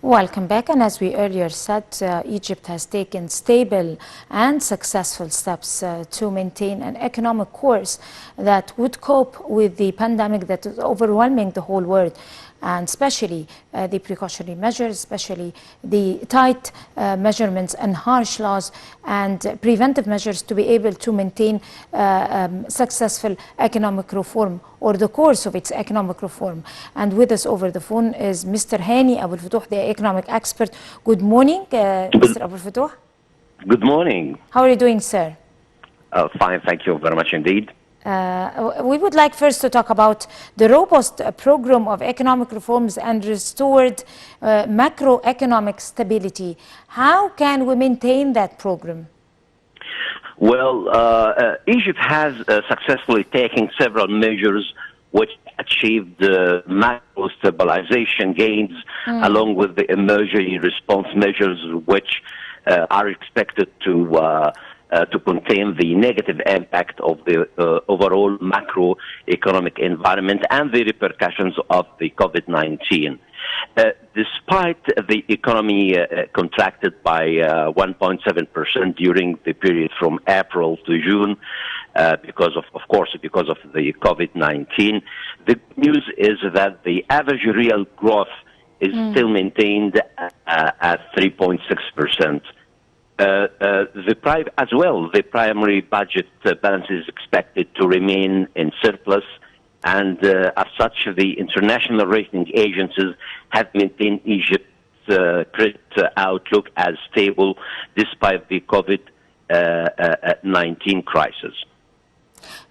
Welcome back. And as we earlier said, Egypt has taken stable and successful steps to maintain an economic course that would cope with the pandemic that is overwhelming the whole world, and especially the precautionary measures, especially the tight measurements and harsh laws and preventive measures to be able to maintain successful economic reform, or the course of its economic reform. And with us over the phone is Mr. Hany Abo El Fotouh, the economic expert. Good morning, Mr. Abo El Fotouh. Good morning. How are you doing, sir? Fine, thank you very much indeed. We would like first to talk about the robust program of economic reforms and restored macroeconomic stability. How can we maintain that program? Well, Egypt has successfully taken several measures which achieved macro stabilization gains, along with the emergency response measures which are expected to contain the negative impact of the overall macroeconomic environment and the repercussions of the COVID-19. Despite the economy contracted by 1.7% during the period from April to June, because of the COVID-19, the good news is that the average real growth is still maintained at 3.6%. The primary budget balance is expected to remain in surplus, and as such, the international rating agencies have maintained Egypt's credit outlook as stable despite the COVID-19 crisis.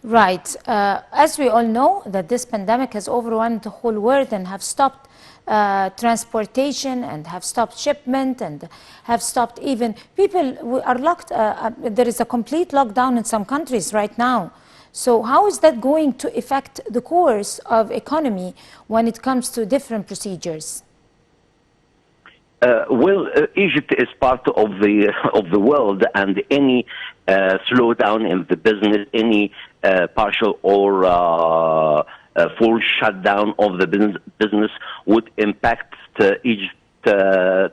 Right. As we all know, that this pandemic has overwhelmed the whole world and have stopped transportation and have stopped shipment and have stopped even people are locked. There is a complete lockdown in some countries right now. So how is that going to affect the course of economy when it comes to different procedures? Egypt is part of the world, and any slowdown in the business, any partial or full shutdown of the business would impact Egypt and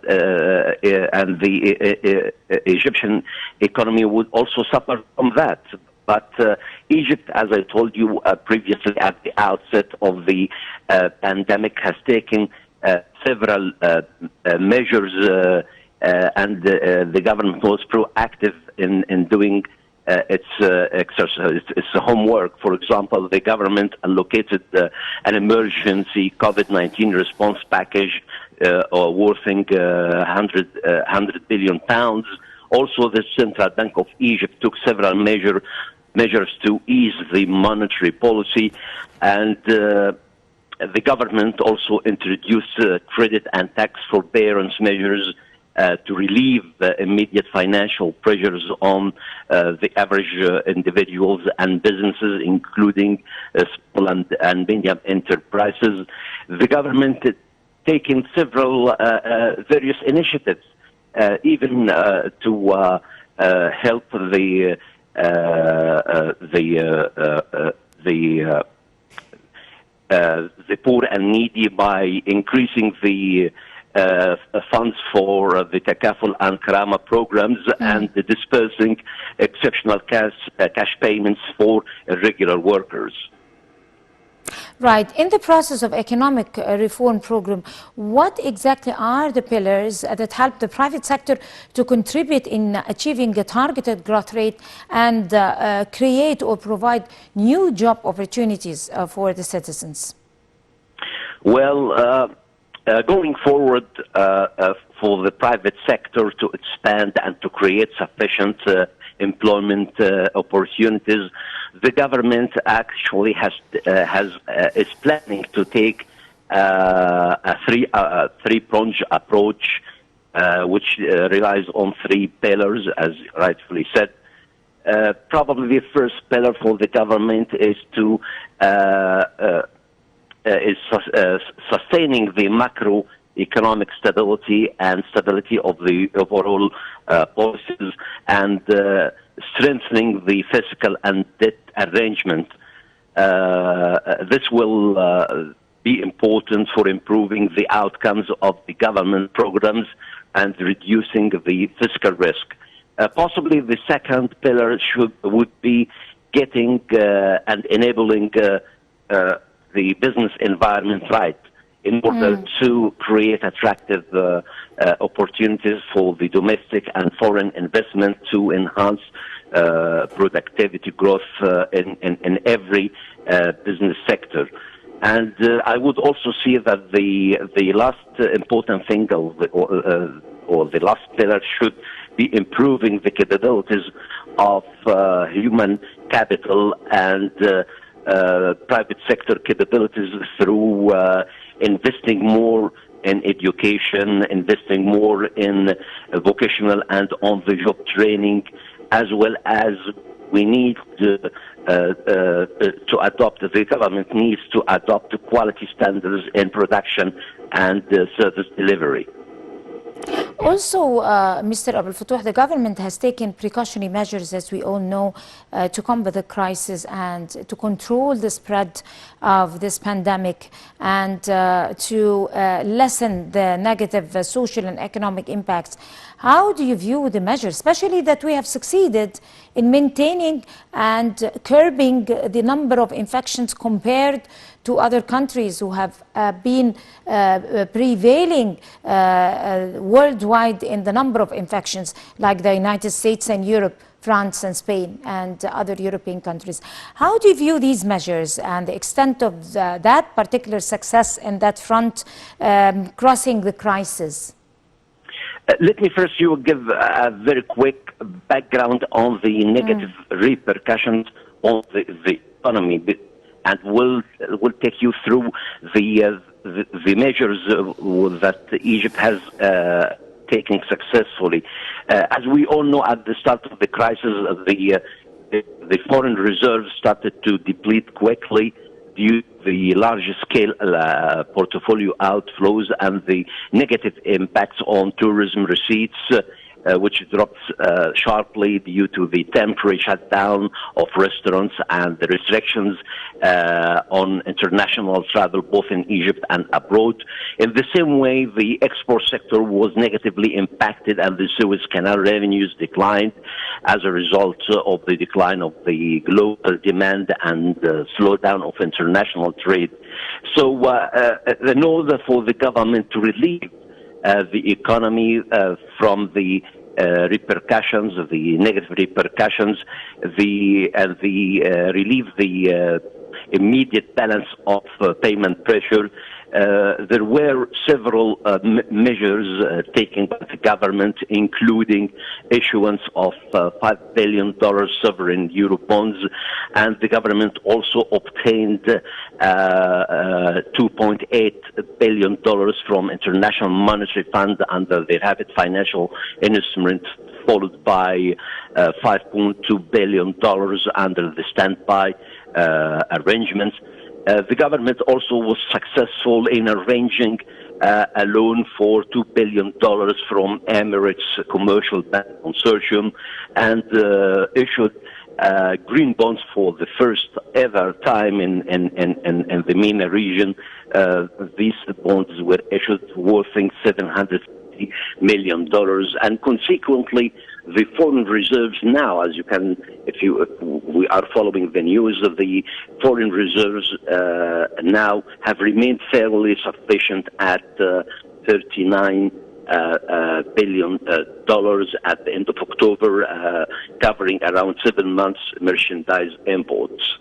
the Egyptian economy would also suffer from that. But Egypt, as I told you previously at the outset of the pandemic, has taken several measures, and the government was proactive in doing its exercise, its homework. For example, the government allocated an emergency COVID-19 response package worth £100 billion. Also, the Central Bank of Egypt took several measures to ease the monetary policy, and the government also introduced credit and tax forbearance measures to relieve immediate financial pressures on the average individuals and businesses, including small and medium enterprises. The government has taken several various initiatives, even to help the poor and needy by increasing the funds for the Takaful and Karama programs and dispersing exceptional cash payments for irregular workers. Right. In the process of economic reform program, what exactly are the pillars that help the private sector to contribute in achieving a targeted growth rate and create or provide new job opportunities for the citizens? Well, going forward, for the private sector to expand and to create sufficient employment opportunities, the government actually is planning to take a three-pronged approach, which relies on three pillars, as rightfully said. Probably the first pillar for the government is to sustaining the macroeconomic stability and stability of the overall policies, and strengthening the fiscal and debt arrangement. This will be important for improving the outcomes of the government programs and reducing the fiscal risk. Possibly the second pillar would be getting and enabling the business environment right in order to create attractive opportunities for the domestic and foreign investment to enhance productivity growth in every business sector. And I would also see that the last important thing or the last pillar should be improving the capabilities of human capital and private sector capabilities through investing more in education, investing more in vocational and on-the-job training, as well as we need to adopt, the government needs to adopt quality standards in production and service delivery. Also, Mr. Abo El Fotouh, the government has taken precautionary measures, as we all know, to combat the crisis and to control the spread of this pandemic and to lessen the negative social and economic impacts. How do you view the measures, especially that we have succeeded in maintaining and curbing the number of infections compared to other countries who have been prevailing worldwide in the number of infections, like the United States and Europe, France and Spain and other European countries? How do you view these measures and the extent of that particular success in that front, crossing the crisis? Let me first give a very quick background on the negative repercussions on the economy, and we'll take you through the measures that Egypt has taken successfully. As we all know, at the start of the crisis, the foreign reserves started to deplete quickly due to the large-scale portfolio outflows and the negative impacts on tourism receipts, which dropped sharply due to the temporary shutdown of restaurants and the restrictions on international travel, both in Egypt and abroad. In the same way, the export sector was negatively impacted and the Suez Canal revenues declined as a result of the decline of the global demand and slowdown of international trade. So in order for the government to relieve the economy from the repercussions, the negative repercussions, relieve the immediate balance of payment pressure, there were several measures taken by the government, including issuance of $5 billion sovereign euro bonds, and the government also obtained $2.8 billion from International Monetary Fund under the Rapid Financial Instrument, followed by $5.2 billion under the standby arrangements. The government also was successful in arranging a loan for $2 billion from Emirates Commercial Bank Consortium and issued green bonds for the first ever time in the MENA region. These bonds were issued worth $750 million, and consequently the foreign reserves now, as you can, if we are following the news, of the foreign reserves now have remained fairly sufficient at $39 billion at the end of October, covering around 7 months merchandise imports.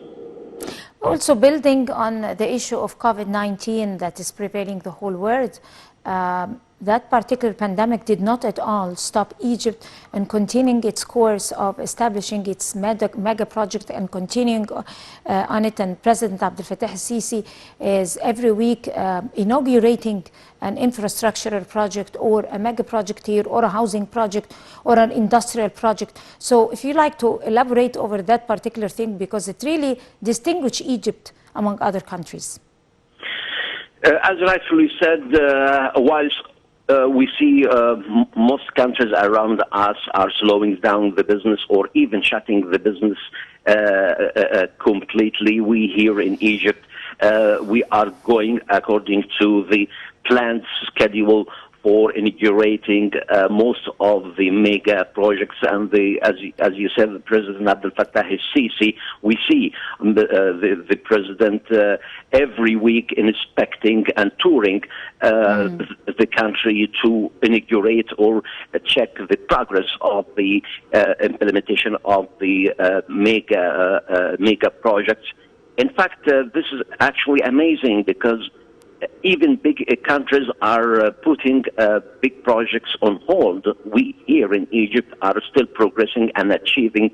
Also, building on the issue of COVID-19 that is prevailing the whole world, that particular pandemic did not at all stop Egypt in continuing its course of establishing its mega project and continuing on it. And President Abdel Fattah al-Sisi is every week inaugurating an infrastructural project or a mega project here, or a housing project, or an industrial project. So if you like to elaborate over that particular thing, because it really distinguishes Egypt among other countries. As rightfully said, whilst we see most countries around us are slowing down the business or even shutting the business completely, we here in Egypt we are going according to the planned schedule for inaugurating most of the mega projects, and as you said, the President Abdel Fattah el-Sisi, we see the President every week inspecting and touring the country to inaugurate or check the progress of the implementation of the mega projects. In fact, this is actually amazing because even big countries are putting big projects on hold. We here in Egypt are still progressing and achieving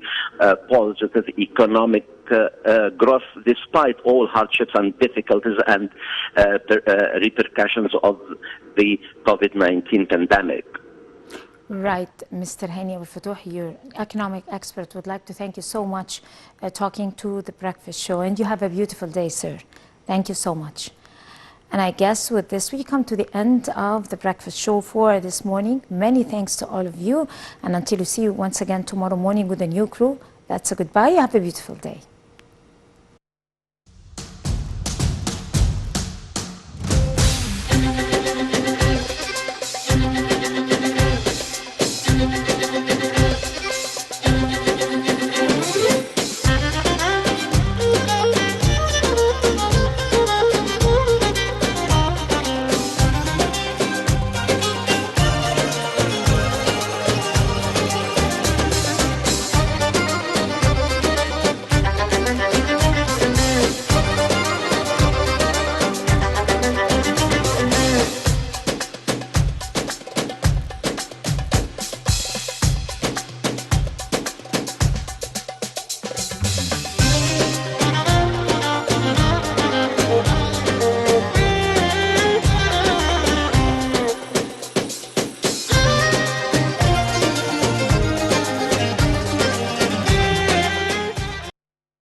positive economic growth despite all hardships and difficulties and repercussions of the COVID-19 pandemic. Right, Mr. Hany Abo El Fotouh, your economic expert, would like to thank you so much talking to The Breakfast Show. And you have a beautiful day, sir. Thank you so much. And I guess with this, we come to the end of The Breakfast Show for this morning. Many thanks to all of you. And until we see you once again tomorrow morning with a new crew, that's a goodbye. Have a beautiful day.